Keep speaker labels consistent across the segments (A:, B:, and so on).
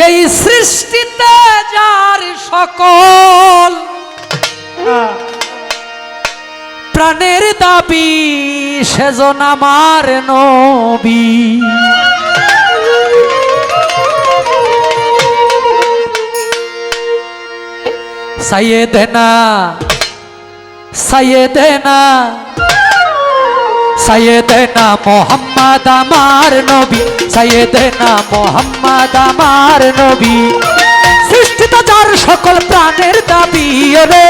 A: এই সৃষ্টিতে যার সকল প্রাণের দাবি সেজন আমার নবী। সাইয়েদেনা সাইয়েদেনা সাইয়েদেনা মোহাম্মদ আমার নবী, সাইয়েদেনা মোহাম্মদ আমার নবী। সৃষ্টিতে যার সকল প্রাণের দাবি রে,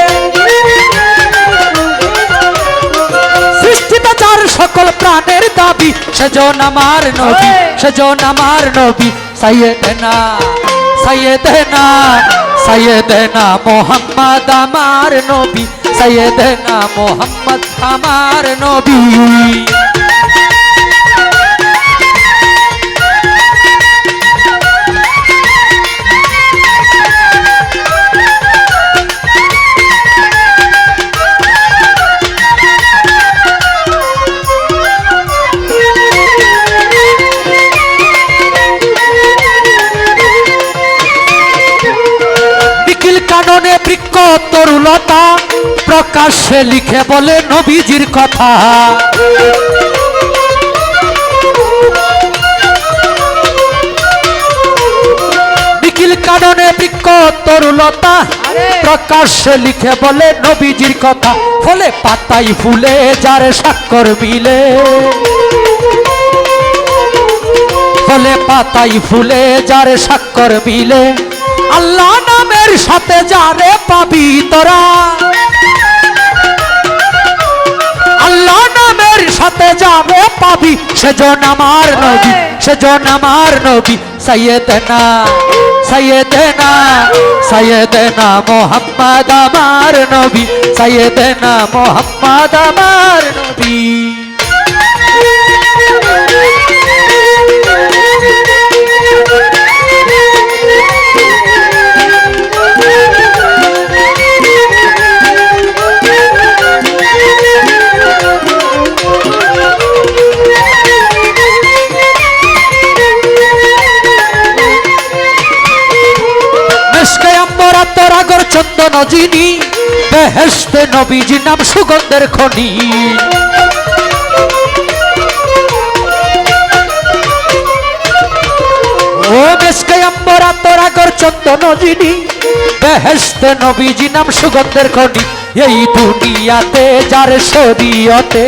A: সৃষ্টিতে যার সকল প্রাণের দাবি সেজন আমার নবী, সেজন আমার নবী। সাইয়েদেনা সাইয়েদেনা সাইয়েদেনা মোহাম্মদ আমার নবী, সাইয়েদেনা মোহাম্মদ আমার নবী। কাননে বৃক্ষ তরুলতা প্রকাশ্যে লিখে বলে নবীজির কথা। নিখিল কাননে বৃক্ষ তরুলতা প্রকাশ্যে লিখে বলে নবীজির কথা। ফলে পাতাই ফুলে যার স্বাক্ষর মিলে, ফলে পাতাই ফুলে যার স্বাক্ষর মিলে। আল্লাহ নামের সাথে যারে পাবি তোরা, আল্লাহ নামের সাথে যারে পাবি সেজন আমার নবী, সেজন আমার নবী। সাইয়েদেনা সাইয়েদেনা সাইয়েদেনা মোহাম্মদ আমার নবী, সাইয়েদেনা মোহাম্মদ আমার নবী। চন্দন যিনি বেহেশতে নবীজি নাম সুগন্ধের খনি। ও মেশকে আম্বরা তোরাগর চন্দন যিনি বেহেশতে নবীজি নাম সুগন্ধের খনি। এই দুনিয়াতে যার শরীয়তে,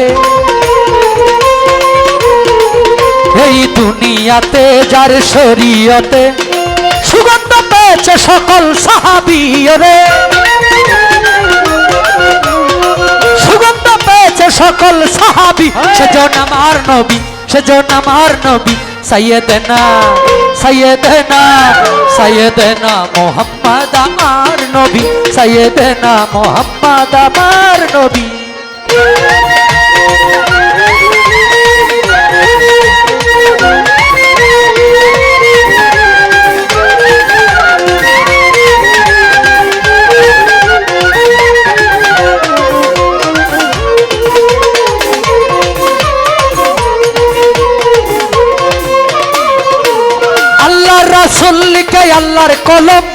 A: এই দুনিয়াতে যার শরীয়তে সুগন্ধ পেয়েছে সকল সাহাবী রে, সুগন্ধ পেয়েছে সকল সাহাবী সেজন আমার নবী, সেজন আমার নবী। সাইয়েদেনা সাইয়েদেনা সাইয়েদেনা মোহাম্মদ আমার নবী, সাইয়েদেনা মোহাম্মদ আমার নবী। রাসূলকে আল্লাহর কলম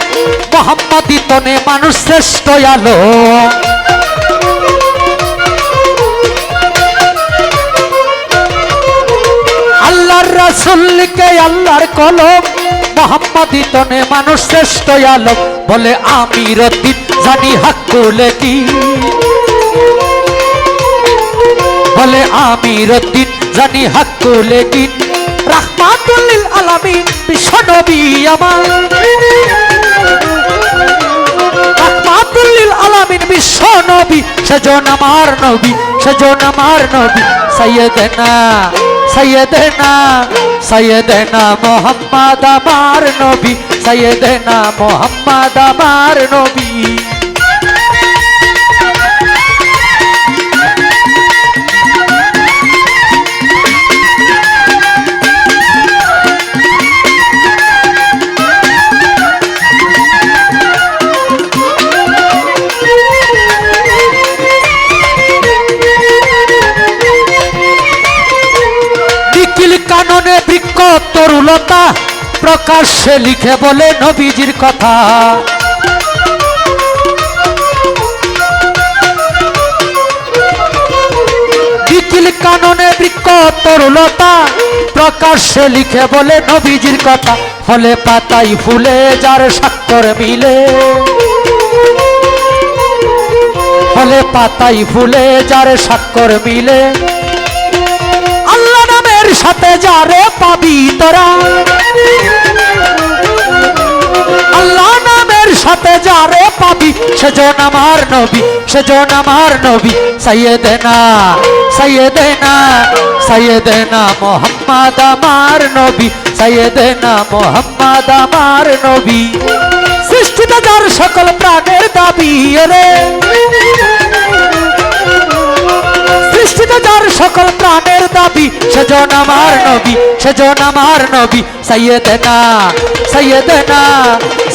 A: মুহাম্মাদি তনে মানুষ শ্রেষ্ঠ আলো। আল্লাহর রাসূলকে আল্লাহর কলম মুহাম্মাদি তনে মানুষ শ্রেষ্ঠ আলো। বলে আমির উদ্দিন জানি হাক্কুলে কি, বলে আমির উদ্দিন জানি হাক্কুলে কি। রাহমাতুল লিল আলামিন বিশ্ব নবী আমার, রাহমাতুল লিল আলামিন বিশ্ব নবী সেজন আমার নবী, সেজন আমার নবী। সাইয়েদেনা সাইয়েদেনা সাইয়েদেনা মোহাম্মদ আমার নবী, সাইয়েদেনা মোহাম্মদ আমার নবী। প্রকাশ্যে লিখে বলে নবীজির কথা। নিখিল কাননে বৃক্ষ তরুলতা প্রকাশ্যে লিখে বলে নবীজির কথা। ফলে পাতাই ফুলে যার স্বাক্ষর মিলে, ফলে পাতাই ফুলে যার স্বাক্ষর মিলে। আল্লাহ নামের সাথে যারে পাবি তোরা, আল্লাহ নামের সাথে যারে পাবি সেজন আমার নবী, সেজন আমার নবী। সাইয়েদেনা সাইয়েদেনা সাইয়েদেনা মোহাম্মদ আমার নবী, সাইয়েদেনা মোহাম্মদ আমার নবী। সৃষ্টিতে যার সকল প্রাণের দাবি রে, সৃষ্টিতে যার সকল প্রাণের দাবি সেজন আমার নবী, সেজন আমার নবী। সাইয়েদেনা সাইয়েদেনা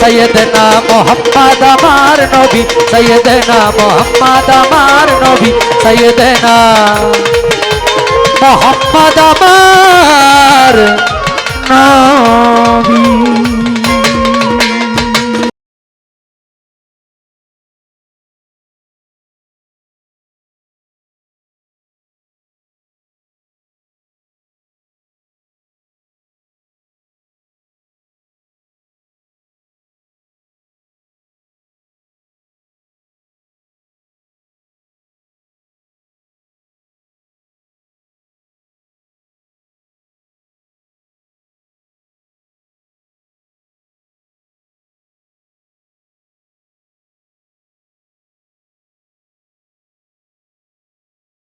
A: সাইয়েদেনা মোহাম্মদ আমার নবী, সাইয়েদেনা মোহাম্মদ আমার নবী, সাইয়েদেনা মোহাম্মদ আমার